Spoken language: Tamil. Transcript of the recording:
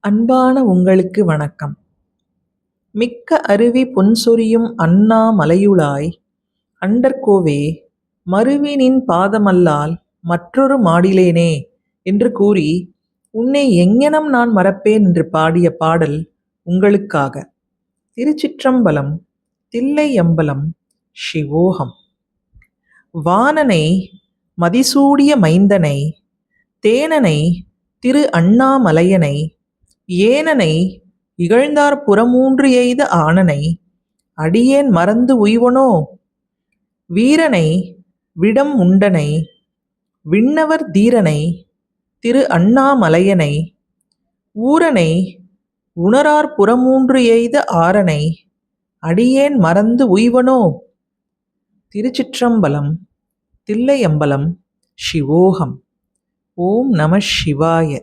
அன்பான உங்களுக்கு வணக்கம். மிக்க அருவி பொன்சொரியும் அண்ணா மலையுளாய் அண்டர்கோவே மருவி நின் பாதமல்லால் மற்றொரு மாடிலேனே என்று கூறி உன்னை எங்ஙனம் நான் மறப்பேன் என்று பாடிய பாடல் உங்களுக்காக. திருச்சிற்றம்பலம். தில்லையம்பலம். சிவோகம். வாணனை மதிசூடிய மைந்தனை தேனனை திரு அண்ணாமலையனை ஏனனை இகழ்ந்தார் புறமூன்று எய்த ஆனனை அடியேன் மறந்து உய்வனோ. வீரனை விடம் உண்டனை விண்ணவர் தீரனை திரு அண்ணாமலையனை ஊரனை உணரார் புறமூன்று எய்த ஆரனை அடியேன் மறந்து உய்வனோ. திருச்சிற்றம்பலம். தில்லையம்பலம். சிவோகம். ஓம் நம சிவாய.